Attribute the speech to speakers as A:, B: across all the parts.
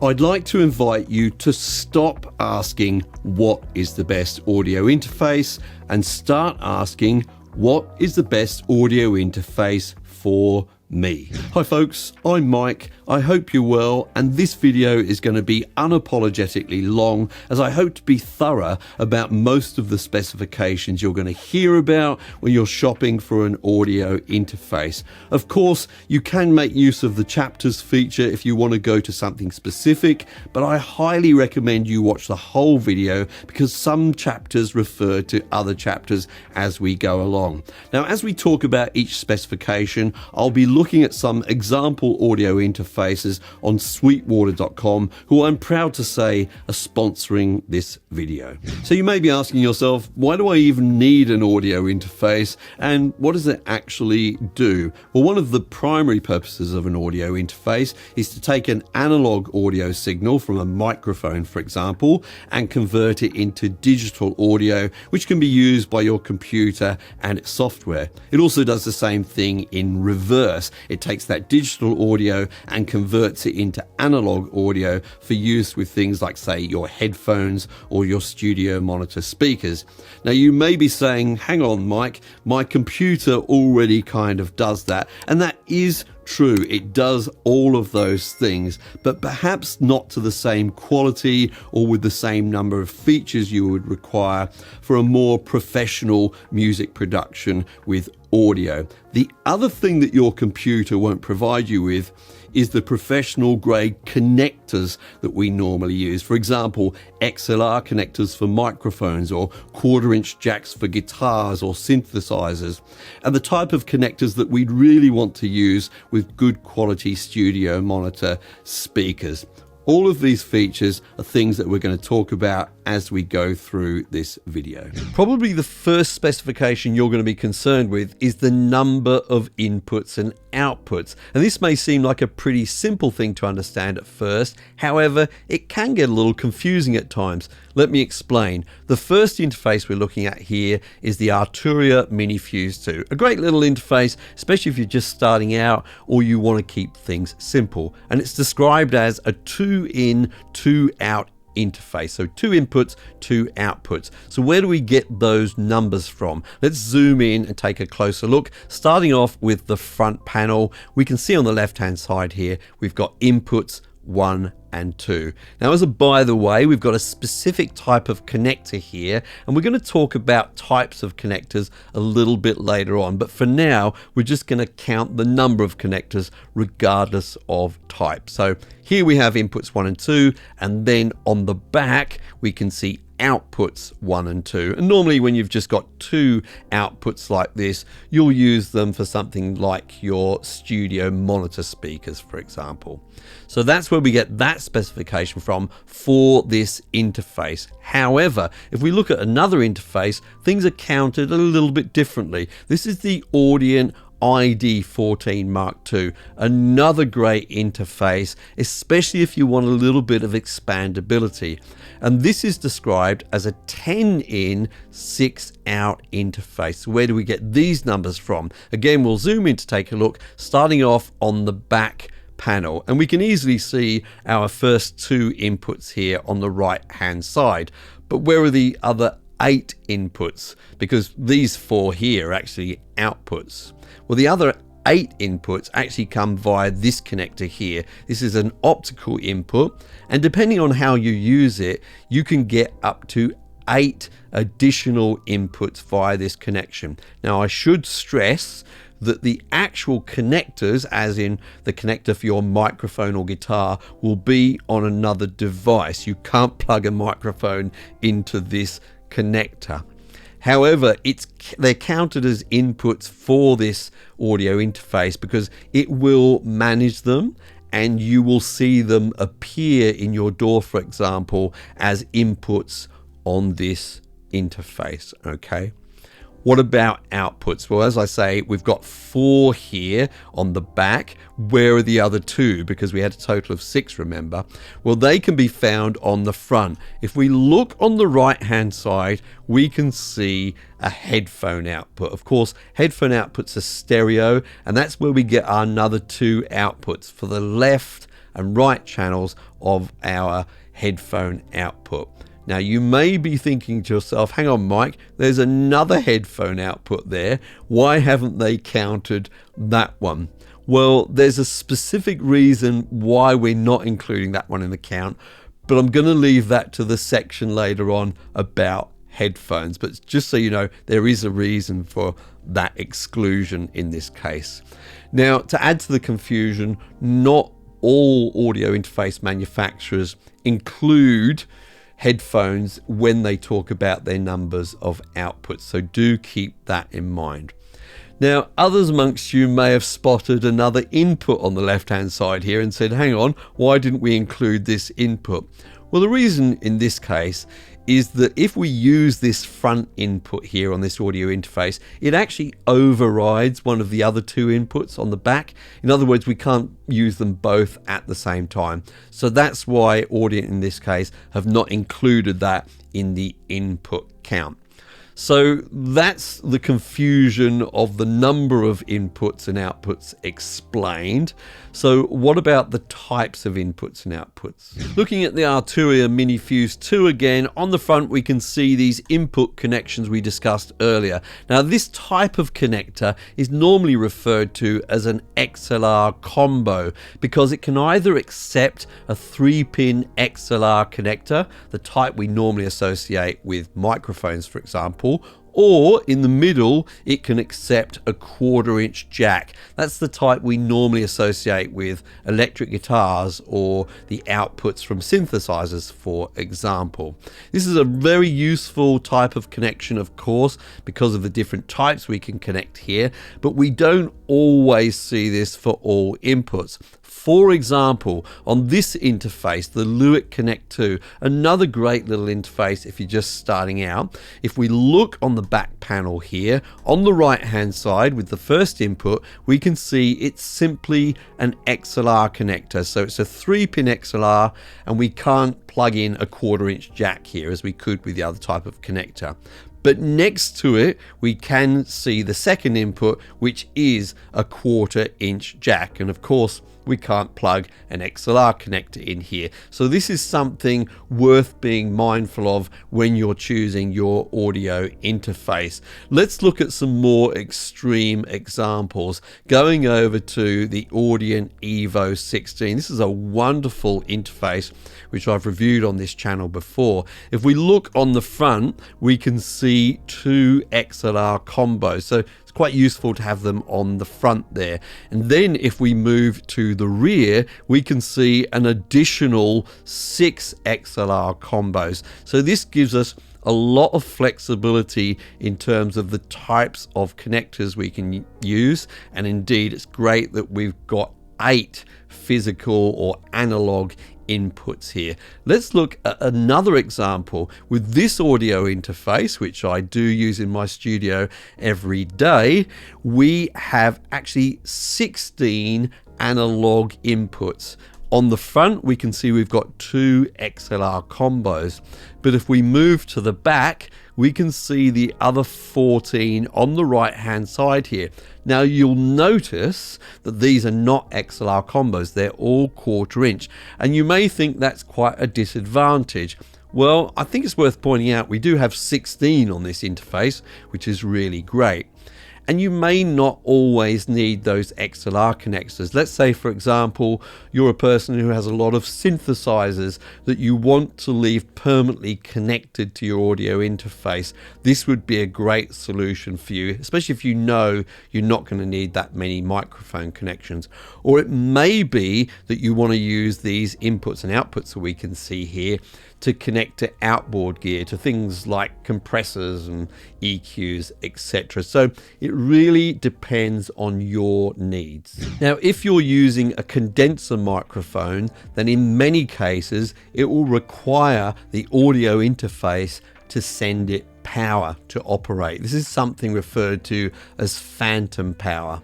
A: I'd like to invite you to stop asking what is the best audio interface and start asking what is the best audio interface for me. Hi folks, I'm Mike. I hope you're well, and this video is going to be unapologetically long as I hope to be thorough about most of the specifications you're going to hear about when you're shopping for an audio interface. Of course, you can make use of the chapters feature if you want to go to something specific, but I highly recommend you watch the whole video because some chapters refer to other chapters as we go along. Now, as we talk about each specification, I'll be looking at some example audio interfaces on sweetwater.com, who I'm proud to say are sponsoring this video. So you may be asking yourself, why do I even need an audio interface and what does it actually do? Well, one of the primary purposes of an audio interface is to take an analog audio signal from a microphone, for example, and convert it into digital audio, which can be used by your computer and its software. It also does the same thing in reverse. It takes that digital audio and converts it into analog audio for use with things like, say, your headphones or your studio monitor speakers. Now, you may be saying, hang on, Mike, my computer already kind of does that. And that is true, it does all of those things, but perhaps not to the same quality or with the same number of features you would require for a more professional music production with audio. The other thing that your computer won't provide you with is the professional grade connectors that we normally use. For example, XLR connectors for microphones or 1/4-inch jacks for guitars or synthesizers, and the type of connectors that we'd really want to use with good quality studio monitor speakers. All of these features are things that we're going to talk about as we go through this video. Probably the first specification you're going to be concerned with is the number of inputs and outputs. And this may seem like a pretty simple thing to understand at first. However, it can get a little confusing at times. Let me explain. The first interface we're looking at here is the Arturia Mini Fuse 2. A great little interface, especially if you're just starting out or you want to keep things simple. And it's described as a 2-in, 2-out interface. So 2 inputs, 2 outputs. So where do we get those numbers from? Let's zoom in and take a closer look. Starting off with the front panel, we can see on the left hand side here, we've got inputs 1 and 2. Now, as a by the way, we've got a specific type of connector here, and we're going to talk about types of connectors a little bit later on, but for now we're just going to count the number of connectors regardless of type. So here we have inputs 1 and 2, and then on the back we can see outputs 1 and 2. And normally when you've just got 2 outputs like this, you'll use them for something like your studio monitor speakers, for example. So that's where we get that specification from for this interface. However, if we look at another interface, things are counted a little bit differently. This is the Audient ID14 Mark II, another great interface, especially if you want a little bit of expandability. And this is described as a 10-in, 6-out interface. So where do we get these numbers from? Again, we'll zoom in to take a look, starting off on the back panel, and we can easily see our first 2 inputs here on the right hand side. But where are the other 8 inputs? Because these 4 here are actually outputs. Well, the other 8 inputs actually come via this connector here. This is an optical input, and depending on how you use it, you can get up to 8 additional inputs via this connection. Now, I should stress that the actual connectors, as in the connector for your microphone or guitar, will be on another device. You can't plug a microphone into this connector. However, they're counted as inputs for this audio interface because it will manage them, and you will see them appear in your DAW, for example, as inputs on this interface. Okay. What about outputs? Well, as I say, we've got 4 here on the back. Where are the other 2? Because we had a total of 6, remember? Well, they can be found on the front. If we look on the right-hand side, we can see a headphone output. Of course, headphone outputs are stereo, and that's where we get our another 2 outputs. For the left and right channels of our headphone output. Now you may be thinking to yourself, hang on Mike, there's another headphone output there. Why haven't they counted that one? Well, there's a specific reason why we're not including that one in the count, but I'm going to leave that to the section later on about headphones. But just so you know, there is a reason for that exclusion in this case. Now, to add to the confusion, not all audio interface manufacturers include headphones when they talk about their numbers of outputs, so do keep that in mind. Now, others amongst you may have spotted another input on the left hand side here and said, hang on, why didn't we include this input? Well, the reason in this case is that if we use this front input here on this audio interface, it actually overrides one of the other two inputs on the back. In other words, we can't use them both at the same time. So that's why Audient in this case have not included that in the input count. So that's the confusion of the number of inputs and outputs explained. So what about the types of inputs and outputs? Looking at the Arturia Mini Fuse 2 again, on the front we can see these input connections we discussed earlier. Now this type of connector is normally referred to as an XLR combo because it can either accept a 3-pin XLR connector, the type we normally associate with microphones for example, or in the middle it can accept a 1/4-inch jack. That's the type we normally associate with electric guitars or the outputs from synthesizers, for example. This is a very useful type of connection, of course, because of the different types we can connect here, but we don't always see this for all inputs. For example, on this interface, the Loopback Connect 2, another great little interface if you're just starting out. If we look on the back panel here, on the right hand side with the first input, we can see it's simply an XLR connector. So it's a 3-pin XLR and we can't plug in a 1/4-inch jack here as we could with the other type of connector. But next to it, we can see the second input, which is a 1/4-inch jack. And of course, we can't plug an XLR connector in here. So this is something worth being mindful of when you're choosing your audio interface. Let's look at some more extreme examples. Going over to the Audient EVO 16. This is a wonderful interface which I've reviewed on this channel before. If we look on the front, we can see 2 XLR combos. So it's quite useful to have them on the front there. And then if we move to the rear, we can see an additional 6 XLR combos. So this gives us a lot of flexibility in terms of the types of connectors we can use. And indeed, it's great that we've got 8 physical or analog inputs here. Let's look at another example with this audio interface, which I do use in my studio every day. We have actually 16 analog inputs. On the front, we can see we've got 2 XLR combos, but if we move to the back, we can see the other 14 on the right hand side here. Now you'll notice that these are not XLR combos, they're all 1/4-inch, and you may think that's quite a disadvantage. Well, I think it's worth pointing out we do have 16 on this interface, which is really great. And you may not always need those XLR connectors. Let's say, for example, you're a person who has a lot of synthesizers that you want to leave permanently connected to your audio interface. This would be a great solution for you, especially if you know you're not going to need that many microphone connections. Or it may be that you want to use these inputs and outputs that we can see here to connect to outboard gear, to things like compressors and EQs, etc. So it really depends on your needs. Now, if you're using a condenser microphone, then in many cases, it will require the audio interface to send it power to operate. This is something referred to as phantom power.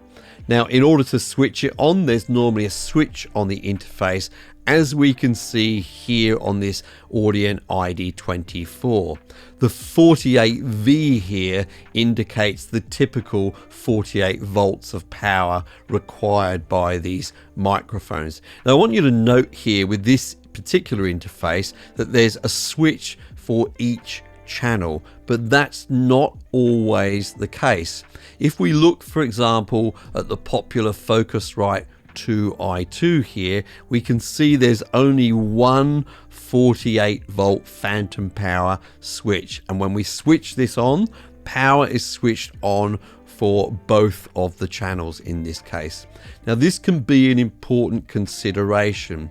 A: Now, in order to switch it on, there's normally a switch on the interface, as we can see here on this Audient ID24. The 48V here indicates the typical 48 volts of power required by these microphones. Now I want you to note here with this particular interface that there's a switch for each channel, but that's not always the case. If we look, for example, at the popular Focusrite 2i2 here, we can see there's only one 48 volt phantom power switch, and when we switch this on, power is switched on for both of the channels in this case. Now this can be an important consideration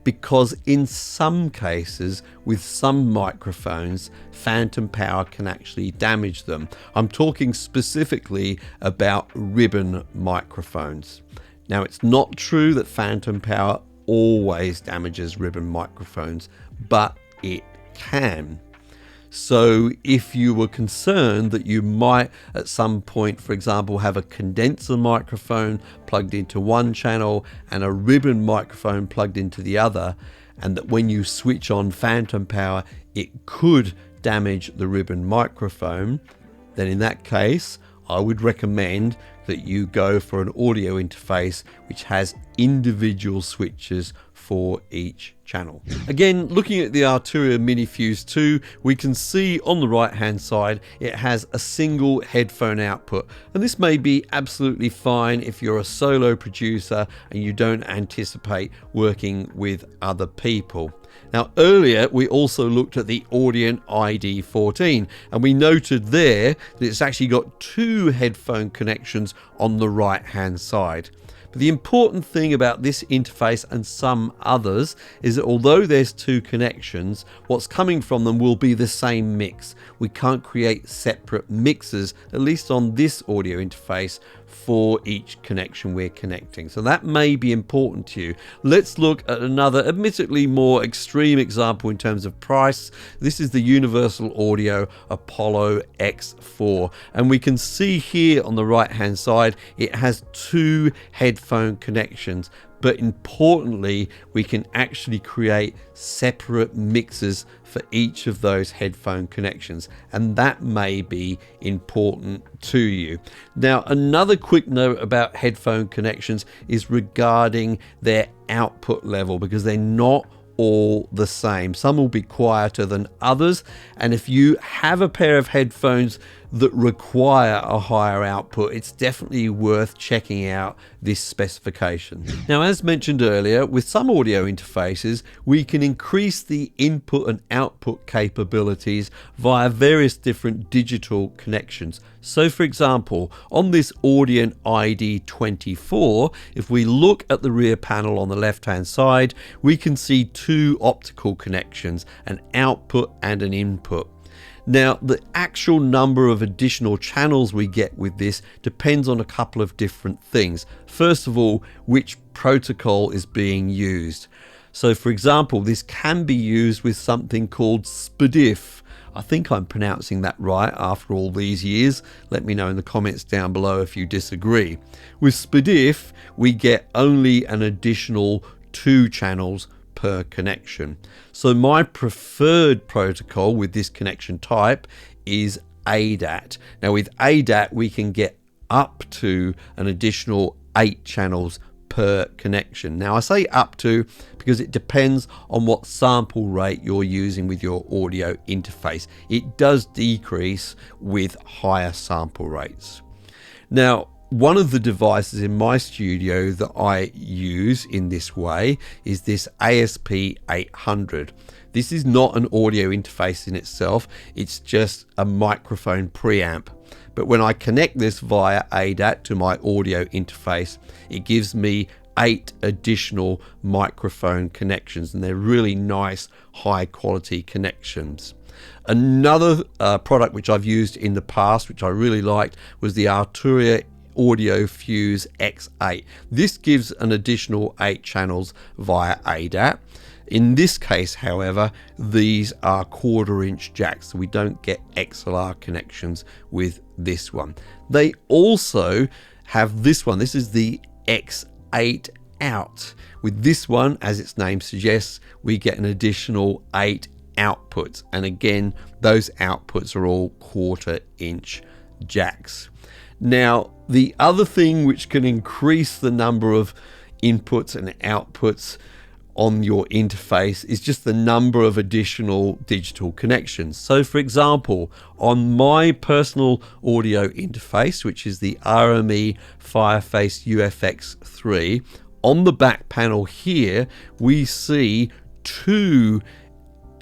A: because in some cases with some microphones, phantom power can actually damage them. I'm talking specifically about ribbon microphones. Now it's not true that phantom power always damages ribbon microphones, but it can. So if you were concerned that you might at some point, for example, have a condenser microphone plugged into one channel and a ribbon microphone plugged into the other, and that when you switch on phantom power, it could damage the ribbon microphone, then in that case, I would recommend that you go for an audio interface which has individual switches for each channel. Again, looking at the Arturia Mini Fuse 2, we can see on the right hand side it has a single headphone output, and this may be absolutely fine if you're a solo producer and you don't anticipate working with other people. Now earlier we also looked at the Audient ID14 and we noted there that it's actually got two headphone connections on the right hand side. But the important thing about this interface and some others is that although there's two connections, what's coming from them will be the same mix. We can't create separate mixes, at least on this audio interface, for each connection we're connecting. So that may be important to you. Let's look at another admittedly more extreme example in terms of price. This is the Universal Audio Apollo X4, and we can see here on the right hand side it has two headphone connections, but importantly we can actually create separate mixes for each of those headphone connections, and that may be important to you. Now another quick note about headphone connections is regarding their output level, because they're not all the same. Some will be quieter than others, and if you have a pair of headphones that require a higher output, it's definitely worth checking out this specification. Now, as mentioned earlier, with some audio interfaces, we can increase the input and output capabilities via various different digital connections. So for example, on this Audient ID24, if we look at the rear panel on the left hand side, we can see two optical connections, an output and an input. Now, the actual number of additional channels we get with this depends on a couple of different things. First of all, which protocol is being used. So for example, this can be used with something called SPDIF. I think I'm pronouncing that right after all these years. Let me know in the comments down below if you disagree. With SPDIF, we get only an additional 2 channels per connection. So my preferred protocol with this connection type is ADAT. Now with ADAT we can get up to an additional 8 channels per connection. Now I say up to because it depends on what sample rate you're using with your audio interface. It does decrease with higher sample rates. Now, one of the devices in my studio that I use in this way is this ASP 800. This is not an audio interface in itself, it's just a microphone preamp. But when I connect this via ADAT to my audio interface, it gives me 8 additional microphone connections, and they're really nice, high quality connections. Another product which I've used in the past, which I really liked, was the Arturia Audio Fuse X8. This gives an additional 8 channels via ADAT. In this case, however, these are 1/4-inch jacks, so we don't get XLR connections with this one. They also have this one. This is the X8 out. With this one, as its name suggests, we get an additional 8 outputs, and again those outputs are all 1/4 inch jacks. Now the other thing which can increase the number of inputs and outputs on your interface is just the number of additional digital connections. So for example, on my personal audio interface, which is the RME Fireface UFX3, on the back panel here we see 2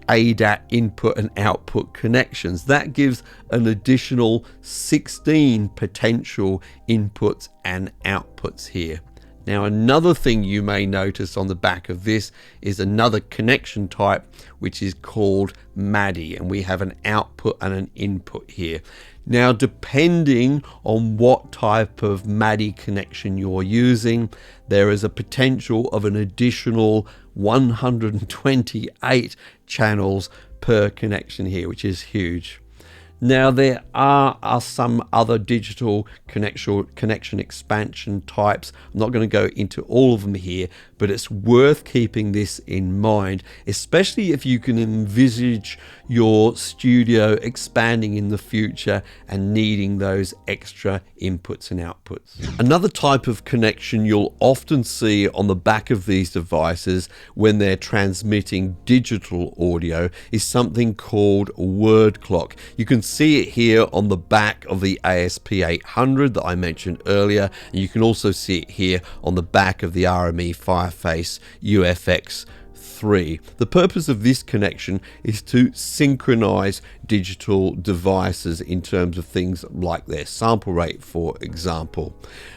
A: ADAT input and output connections. That gives an additional 16 potential inputs and outputs here. Now another thing you may notice on the back of this is another connection type which is called MIDI, and we have an output and an input here. Now depending on what type of MIDI connection you're using, there is a potential of an additional 128 channels per connection here, which is huge. Now there are some other digital connection expansion types. I'm not going to go into all of them here, but it's worth keeping this in mind, especially if you can envisage your studio expanding in the future and needing those extra inputs and outputs. Another type of connection you'll often see on the back of these devices when they're transmitting digital audio is something called word clock. You can see it here on the back of the ASP800 that I mentioned earlier, and you can also see it here on the back of the RME Fireface UFX3. The purpose of this connection is to synchronize digital devices in terms of things like their sample rate, for example.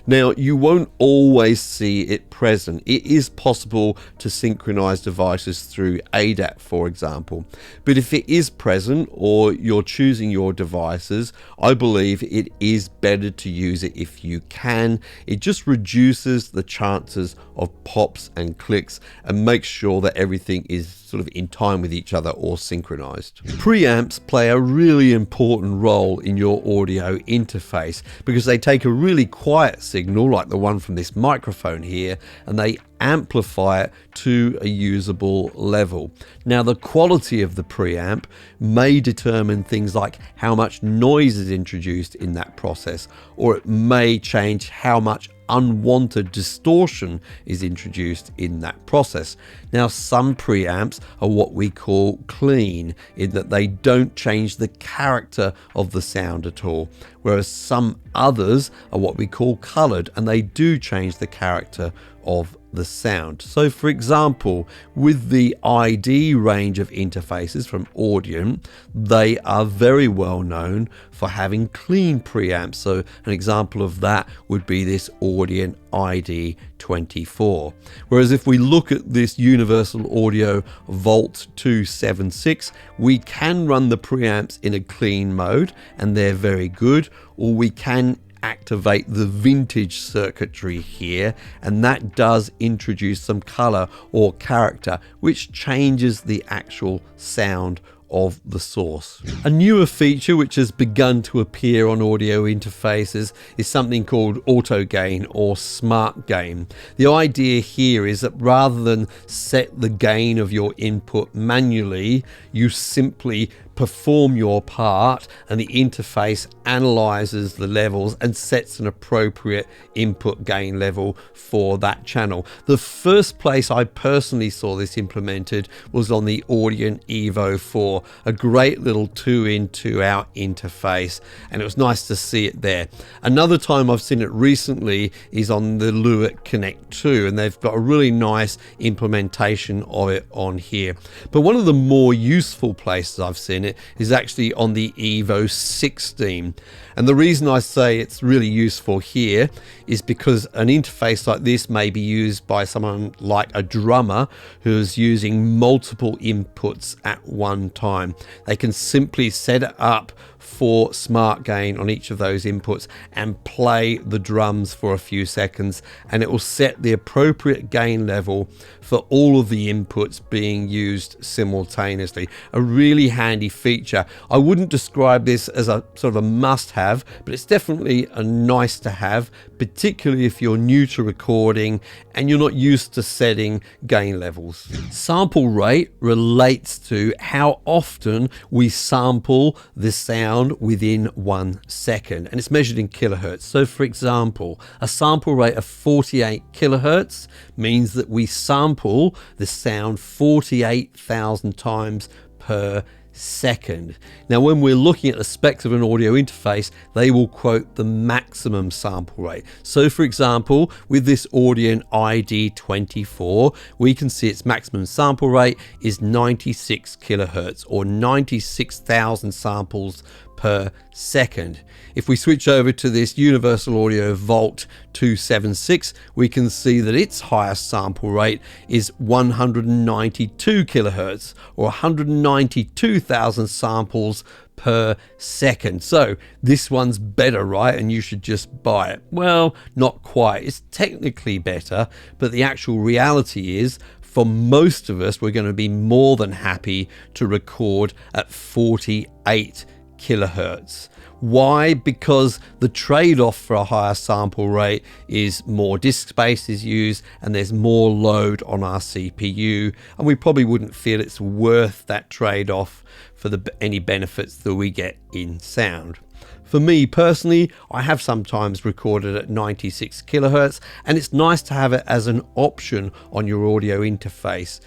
A: Now you won't always see it present. It is possible to synchronize devices through ADAT, for example, but if it is present or you're choosing your devices, I believe it is better to use it if you can. It just reduces the chances of pops and clicks and makes sure that everything is sort of in time with each other or synchronized. Preamps play a really important role in your audio interface because they take a really quiet signal like the one from this microphone here and they amplify it to a usable level. Now the quality of the preamp may determine things like how much noise is introduced in that process, or it may change how much unwanted distortion is introduced in that process. Now some preamps are what we call clean, in that they don't change the character of the sound at all, whereas some others are what we call colored, and they do change the character of the sound. So for example, with the ID range of interfaces from Audient, they are very well known for having clean preamps. So an example of that would be this Audient ID24. Whereas if we look at this Universal Audio Vault 276, we can run the preamps in a clean mode and they're very good, or we can activate the vintage circuitry here, and that does introduce some color or character which changes the actual sound of the source. A newer feature which has begun to appear on audio interfaces is something called auto gain or smart gain. The idea here is that rather than set the gain of your input manually, you simply perform your part and the interface analyzes the levels and sets an appropriate input gain level for that channel. The first place I personally saw this implemented was on the Audient EVO 4, a great little 2-in 2-out interface, and it was nice to see it there. Another time I've seen it recently is on the Loopback Connect 2, and they've got a really nice implementation of it on here. But one of the more useful places I've seen it is actually on the EVO 16. And the reason I say it's really useful here is because an interface like this may be used by someone like a drummer who's using multiple inputs at one time. They can simply set it up for smart gain on each of those inputs and play the drums for a few seconds, and it will set the appropriate gain level for all of the inputs being used simultaneously. A really handy feature. I wouldn't describe this as a sort of a must-have, but it's definitely a nice to have, particularly if you're new to recording and you're not used to setting gain levels. Sample rate relates to how often we sample the sound within 1 second, and it's measured in kilohertz. So for example, a sample rate of 48 kilohertz means that we sample the sound 48,000 times per second. Now, when we're looking at the specs of an audio interface, they will quote the maximum sample rate. So for example, with this Audient ID24, we can see its maximum sample rate is 96 kilohertz, or 96,000 samples per second. If we switch over to this Universal Audio Vault 276, we can see that its highest sample rate is 192 kilohertz, or 192,000 samples per second. So this one's better, right? And you should just buy it. Well, not quite. It's technically better, but the actual reality is, for most of us, we're going to be more than happy to record at 48 kilohertz. Why? Because the trade-off for a higher sample rate is more disk space is used and there's more load on our CPU, and we probably wouldn't feel it's worth that trade-off for any benefits that we get in sound. For me personally, I have sometimes recorded at 96 kilohertz, and it's nice to have it as an option on your audio interface.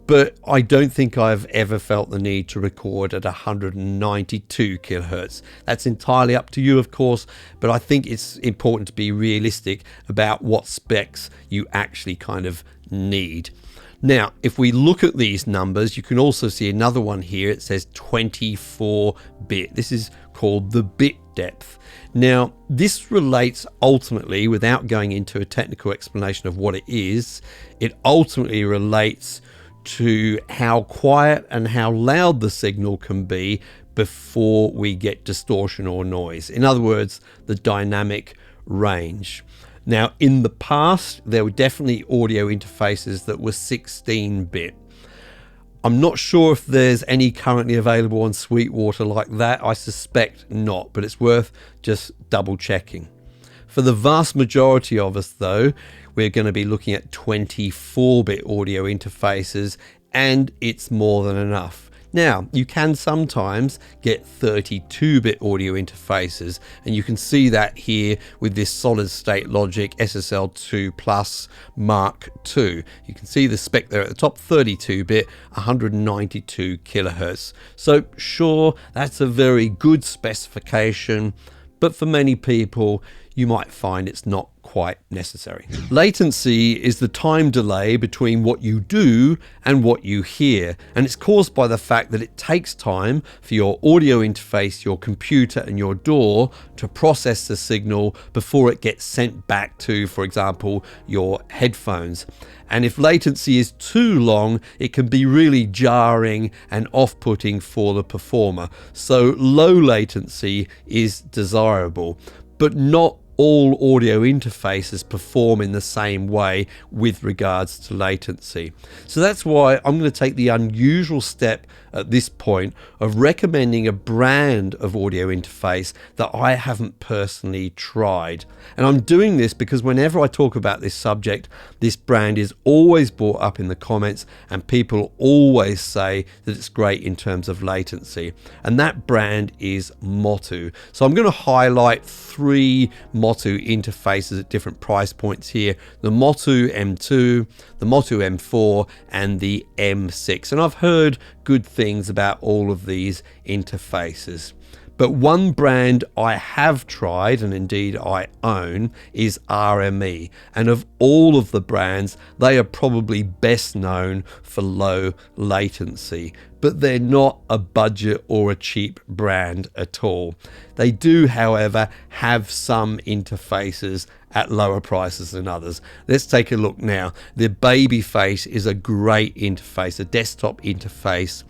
A: But I don't think I've ever felt the need to record at 192 kilohertz. That's entirely up to you, of course, but I think it's important to be realistic about what specs you actually kind of need. Now, if we look at these numbers, you can also see another one here. It says 24-bit. This is called the bit depth. Now, this relates ultimately, without going into a technical explanation of what it is, it ultimately relates to how quiet and how loud the signal can be before we get distortion or noise. In other words, the dynamic range. Now, in the past, there were definitely audio interfaces that were 16-bit. I'm not sure if there's any currently available on Sweetwater like that. I suspect not, but it's worth just double checking. For the vast majority of us, though, we're going to be looking at 24-bit audio interfaces, and it's more than enough. Now, you can sometimes get 32-bit audio interfaces, and you can see that here with this solid state logic SSL2 Plus Mark II. You can see the spec there at the top, 32-bit, 192 kilohertz. So sure, that's a very good specification, but for many people, you might find it's not quite necessary. Latency is the time delay between what you do and what you hear, and it's caused by the fact that it takes time for your audio interface, your computer and your DAW to process the signal before it gets sent back to, for example, your headphones. And if latency is too long, it can be really jarring and off-putting for the performer. So low latency is desirable, but not all audio interfaces perform in the same way with regards to latency. So that's why I'm going to take the unusual step at this point of recommending a brand of audio interface that I haven't personally tried. And I'm doing this because whenever I talk about this subject, this brand is always brought up in the comments and people always say that it's great in terms of latency. And that brand is Motu. So I'm going to highlight 3 Motu interfaces at different price points here: the Motu M2, the Motu M4 and the M6. And I've heard good things about all of these interfaces. But one brand I have tried, and indeed I own, is RME. And of all of the brands, they are probably best known for low latency. But they're not a budget or a cheap brand at all. They do, however, have some interfaces at lower prices than others. Let's take a look now. The Babyface is a great interface, a desktop interface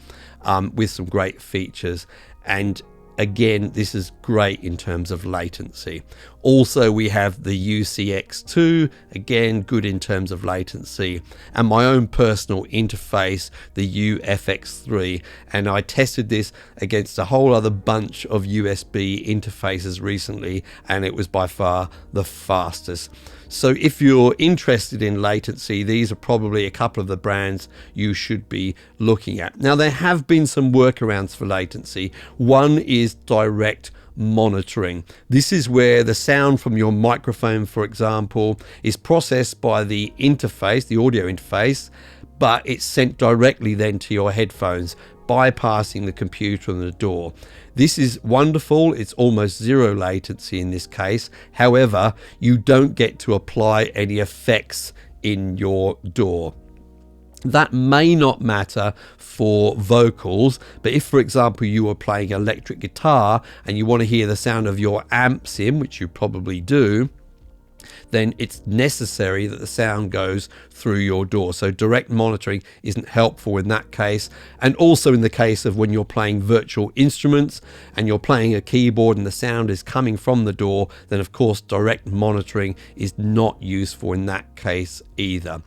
A: with some great features. And again, this is great in terms of latency. Also, we have the UCX2, again, good in terms of latency, and my own personal interface, the UFX3, and I tested this against a whole other bunch of USB interfaces recently, and it was by far the fastest. So if you're interested in latency, these are probably a couple of the brands you should be looking at. Now, there have been some workarounds for latency. One is direct monitoring. This is where the sound from your microphone, for example, is processed by the interface, the audio interface, but it's sent directly then to your headphones, bypassing the computer and the DAW. This is wonderful. It's almost zero latency in this case. However, you don't get to apply any effects in your DAW. That may not matter for vocals, but if, for example, you are playing electric guitar and you want to hear the sound of your amp sim, which you probably do, then it's necessary that the sound goes through your DAW. So direct monitoring isn't helpful in that case. And also in the case of when you're playing virtual instruments and you're playing a keyboard and the sound is coming from the DAW, then of course direct monitoring is not useful in that case either.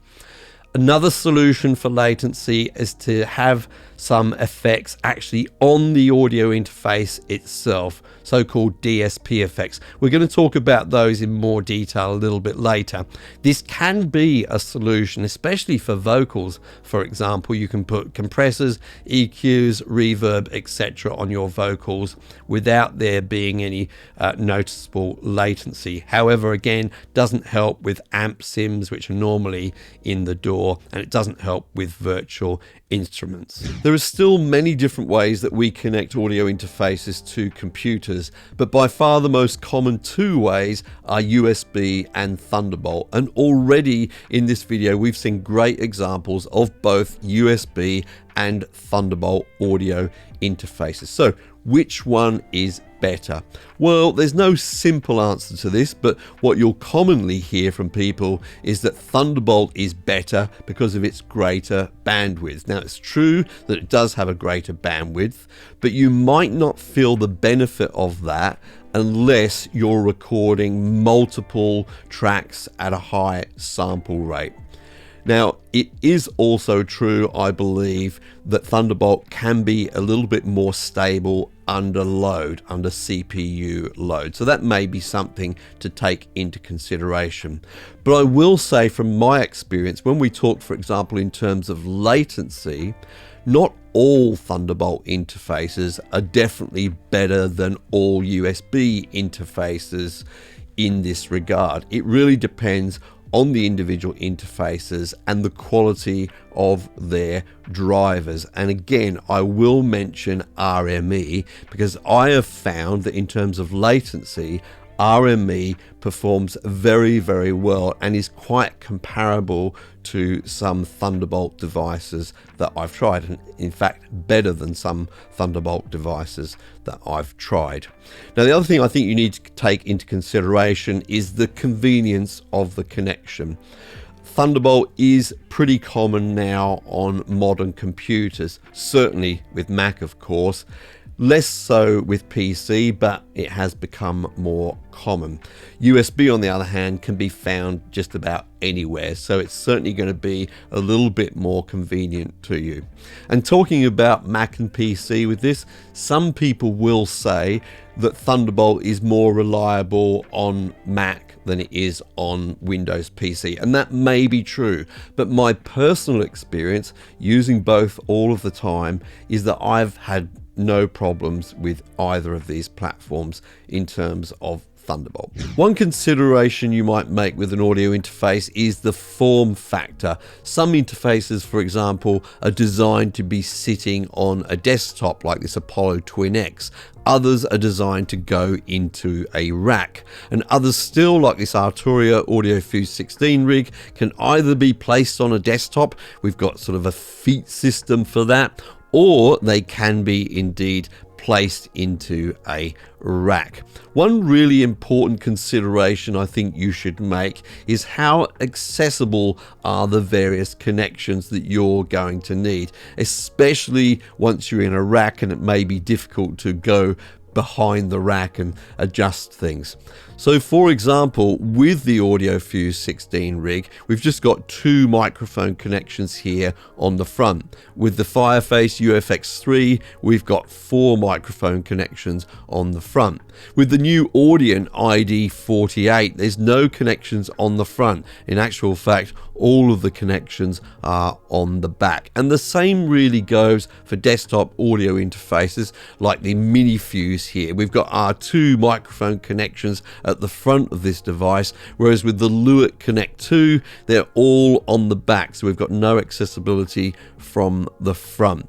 A: Another solution for latency is to have some effects actually on the audio interface itself, so-called DSP effects. We're going to talk about those in more detail a little bit later. This can be a solution, especially for vocals. For example, you can put compressors, EQs, reverb, etc. on your vocals without there being any noticeable latency. However, again, doesn't help with amp sims, which are normally in the DAW, and it doesn't help with virtual instruments. There are still many different ways that we connect audio interfaces to computers, but by far the most common two ways are USB and Thunderbolt. And already in this video, we've seen great examples of both USB and Thunderbolt audio interfaces. So which one is better? Well, there's no simple answer to this, but what you'll commonly hear from people is that Thunderbolt is better because of its greater bandwidth. Now, it's true that it does have a greater bandwidth, but you might not feel the benefit of that unless you're recording multiple tracks at a high sample rate. Now, it is also true, I believe, that Thunderbolt can be a little bit more stable under load, under CPU load. So that may be something to take into consideration. But I will say from my experience, when we talk, for example, in terms of latency, not all Thunderbolt interfaces are definitely better than all USB interfaces in this regard. It really depends on the individual interfaces and the quality of their drivers. And again, I will mention RME because I have found that in terms of latency, RME performs very, very well and is quite comparable to some Thunderbolt devices that I've tried, and in fact better than some Thunderbolt devices that I've tried. Now, the other thing I think you need to take into consideration is the convenience of the connection. Thunderbolt is pretty common now on modern computers, certainly with Mac, of course. Less so with PC, but it has become more common. USB, on the other hand, can be found just about anywhere, so it's certainly going to be a little bit more convenient to you. And talking about Mac and PC with this, some people will say that Thunderbolt is more reliable on Mac than it is on Windows PC, and that may be true, but my personal experience using both all of the time is that I've had no problems with either of these platforms in terms of Thunderbolt. One consideration you might make with an audio interface is the form factor. Some interfaces, for example, are designed to be sitting on a desktop like this Apollo Twin X. Others are designed to go into a rack, and others still, like this Arturia Audio Fuse 16 rig, can either be placed on a desktop. We've got sort of a feet system for that, or they can be indeed placed into a rack. One really important consideration I think you should make is how accessible are the various connections that you're going to need, especially once you're in a rack and it may be difficult to go behind the rack and adjust things. So for example, with the AudioFuse 16 rig, we've just got 2 microphone connections here on the front. With the Fireface UFX3, we've got 4 microphone connections on the front. With the new Audient ID48, there's no connections on the front. In actual fact, all of the connections are on the back. And the same really goes for desktop audio interfaces like the MiniFuse here. We've got our 2 microphone connections at the front of this device, whereas with the Lewitt Connect 2, they're all on the back, so we've got no accessibility from the front.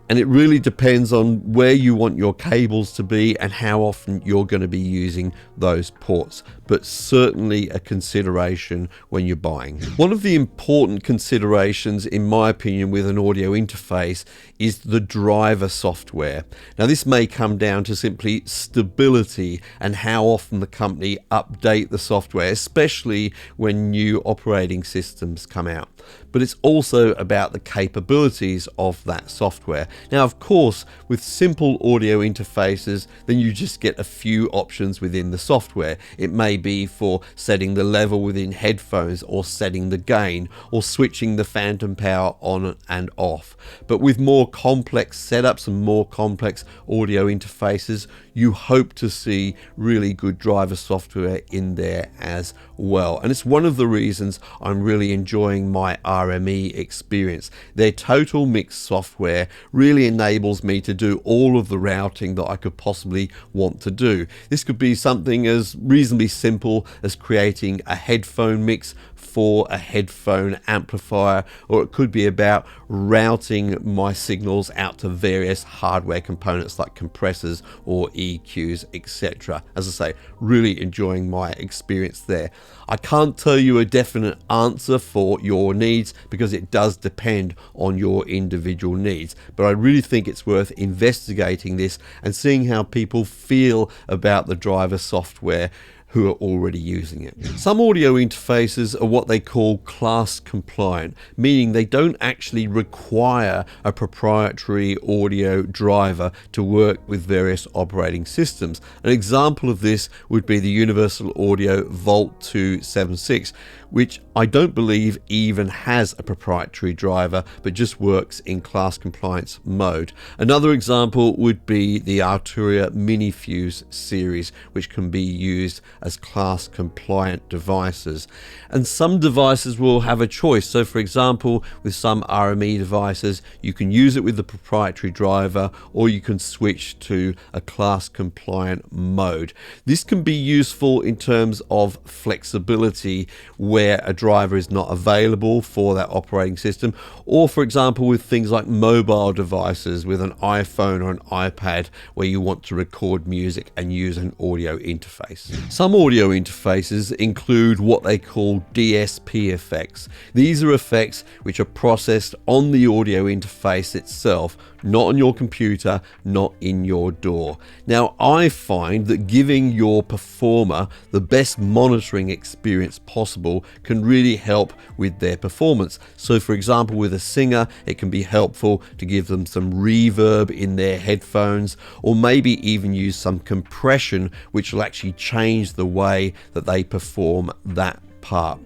A: And it really depends on where you want your cables to be and how often you're going to be using those ports, but certainly a consideration when you're buying. One of the important considerations, in my opinion, with an audio interface is the driver software. Now, this may come down to simply stability and how often the company update the software, especially when new operating systems come out. But it's also about the capabilities of that software. Now, of course, with simple audio interfaces, then you just get a few options within the software. It may be for setting the level within headphones, or setting the gain, or switching the phantom power on and off. But with more complex setups and more complex audio interfaces, you hope to see really good driver software in there as well. And it's one of the reasons I'm really enjoying my RME experience. Their total mix software really enables me to do all of the routing that I could possibly want to do. This could be something as reasonably simple as creating a headphone mix for a headphone amplifier, or it could be about routing my signals out to various hardware components like compressors or EQs, etc. As I say, really enjoying my experience there. I can't tell you a definite answer for your needs because it does depend on your individual needs, but I really think it's worth investigating this and seeing how people feel about the driver software who are already using it. Some audio interfaces are what they call class compliant, meaning they don't actually require a proprietary audio driver to work with various operating systems. An example of this would be the Universal Audio Volt 276, which I don't believe even has a proprietary driver, but just works in class compliance mode. Another example would be the Arturia MiniFuse series, which can be used as class compliant devices. And some devices will have a choice. So for example, with some RME devices, you can use it with the proprietary driver, or you can switch to a class compliant mode. This can be useful in terms of flexibility where a driver is not available for that operating system, or for example with things like mobile devices with an iPhone or an iPad where you want to record music and use an audio interface. Some audio interfaces include what they call DSP effects. These are effects which are processed on the audio interface itself, not on your computer, not in your DAW. Now, I find that giving your performer the best monitoring experience possible can really help with their performance. So for example, with a singer, it can be helpful to give them some reverb in their headphones, or maybe even use some compression, which will actually change the way that they perform that part.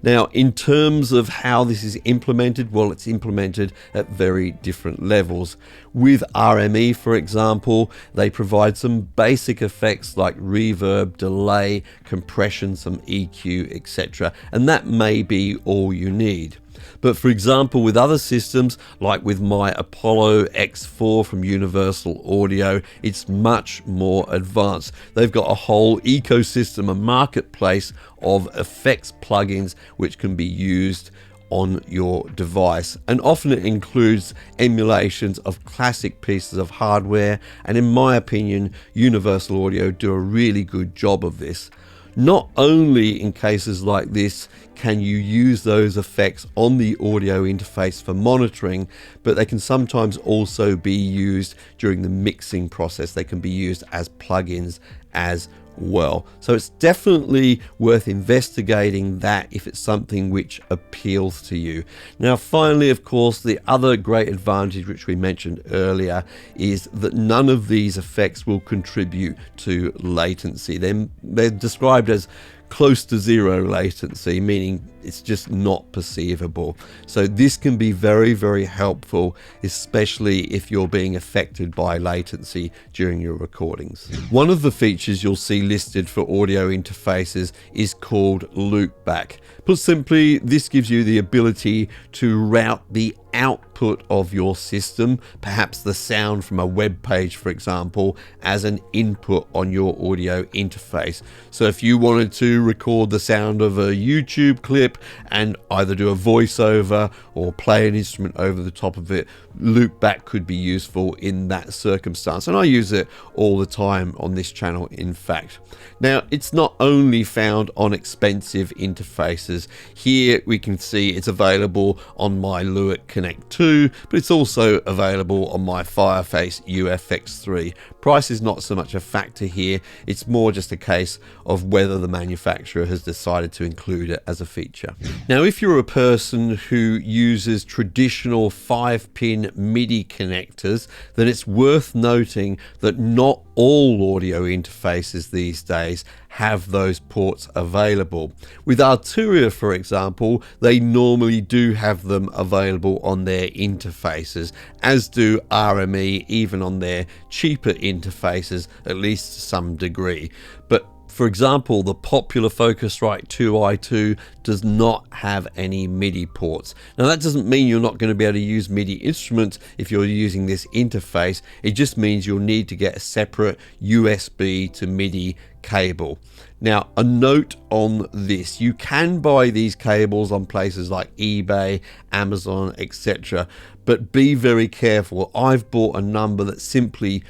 A: Now, in terms of how this is implemented, well, it's implemented at very different levels. With RME, for example, they provide some basic effects like reverb, delay, compression, some EQ, etc. And that may be all you need. But for example, with other systems, like with my Apollo X4 from Universal Audio, it's much more advanced. They've got a whole ecosystem, a marketplace of effects plugins which can be used on your device, and often it includes emulations of classic pieces of hardware, and in my opinion, Universal Audio do a really good job of this. Not only in cases like this can you use those effects on the audio interface for monitoring, but they can sometimes also be used during the mixing process. They can be used as plugins as well. So it's definitely worth investigating that if it's something which appeals to you. Now finally, of course, the other great advantage which we mentioned earlier is that none of these effects will contribute to latency. They're described as close to zero latency, meaning it's just not perceivable. So this can be very, very helpful, especially if you're being affected by latency during your recordings. One of the features you'll see listed for audio interfaces is called Loopback. Put simply, this gives you the ability to route the output of your system, perhaps the sound from a web page, for example, as an input on your audio interface. So if you wanted to record the sound of a YouTube clip and either do a voiceover or play an instrument over the top of it, Loopback could be useful in that circumstance. And I use it all the time on this channel, in fact. Now, it's not only found on expensive interfaces. Here we can see it's available on my Loopback Connect 2, but it's also available on my Fireface UFX3. Price is not so much a factor here, it's more just a case of whether the manufacturer has decided to include it as a feature. Now, if you're a person who uses traditional 5-pin MIDI connectors, then it's worth noting that not all audio interfaces these days have those ports available. With Arturia, for example, they normally do have them available on their interfaces, as do RME, even on their cheaper interfaces, at least to some degree. But for example, the popular Focusrite 2i2 does not have any MIDI ports. Now that doesn't mean you're not going to be able to use MIDI instruments if you're using this interface. It just means you'll need to get a separate USB to MIDI cable. Now, a note on this: you can buy these cables on places like eBay, Amazon, etc., but be very careful. I've bought a number that simply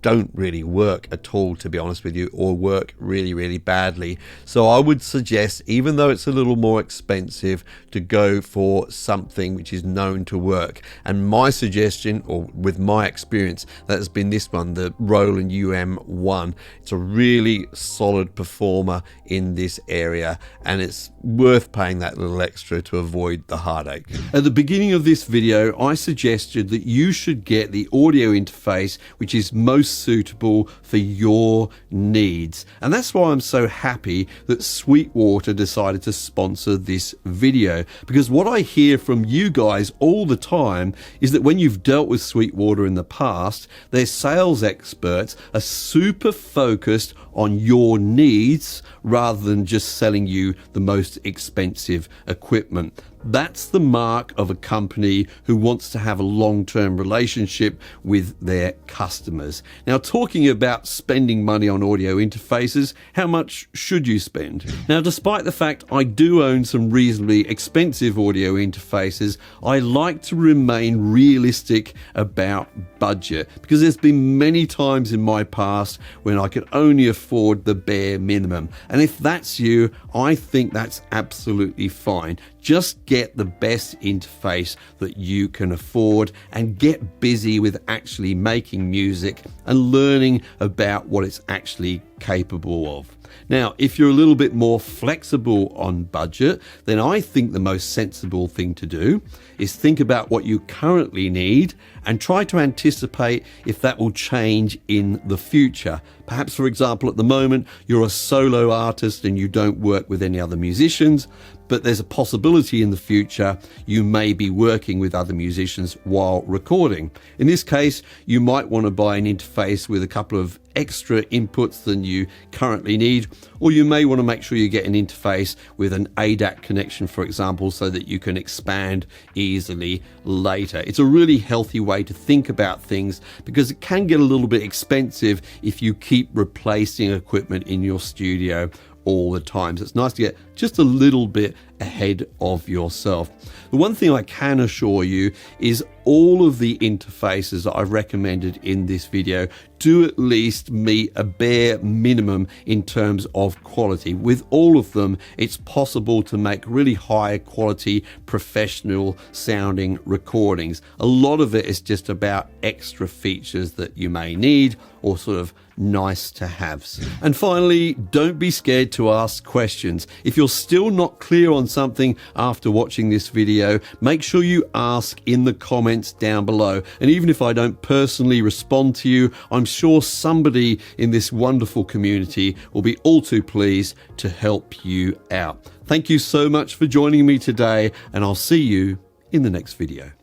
A: don't really work at all, to be honest with you, or work really, really badly. So I would suggest, even though it's a little more expensive, to go for something which is known to work. And my suggestion, or with my experience, that has been this one, the Roland UM1. It's a really solid performer in this area, and it's worth paying that little extra to avoid the heartache. At the beginning of this video, I suggested that you should get the audio interface which is most suitable for your needs, and that's why I'm so happy that Sweetwater decided to sponsor this video, because what I hear from you guys all the time is that when you've dealt with Sweetwater in the past, their sales experts are super focused on your needs rather than just selling you the most expensive equipment. That's the mark of a company who wants to have a long-term relationship with their customers. Now, talking about spending money on audio interfaces, how much should you spend? Now, despite the fact I do own some reasonably expensive audio interfaces, I like to remain realistic about budget, because there's been many times in my past when I could only afford the bare minimum. And if that's you, I think that's absolutely fine. Just get the best interface that you can afford and get busy with actually making music and learning about what it's actually capable of. Now, if you're a little bit more flexible on budget, then I think the most sensible thing to do is think about what you currently need and try to anticipate if that will change in the future. Perhaps, for example, at the moment, you're a solo artist and you don't work with any other musicians, but there's a possibility in the future you may be working with other musicians while recording. In this case, you might want to buy an interface with a couple of extra inputs than you currently need, or you may want to make sure you get an interface with an ADAT connection, for example, so that you can expand easily later. It's a really healthy way to think about things, because it can get a little bit expensive if you keep replacing equipment in your studio all the time. So it's nice to get just a little bit ahead of yourself. The one thing I can assure you is all of the interfaces that I've recommended in this video do at least meet a bare minimum in terms of quality. With all of them, it's possible to make really high quality, professional sounding recordings. A lot of it is just about extra features that you may need or sort of nice to haves. And finally, don't be scared to ask questions. If you're still not clear on something after watching this video, make sure you ask in the comments down below. And even if I don't personally respond to you, I'm sure somebody in this wonderful community will be all too pleased to help you out. Thank you so much for joining me today, and I'll see you in the next video.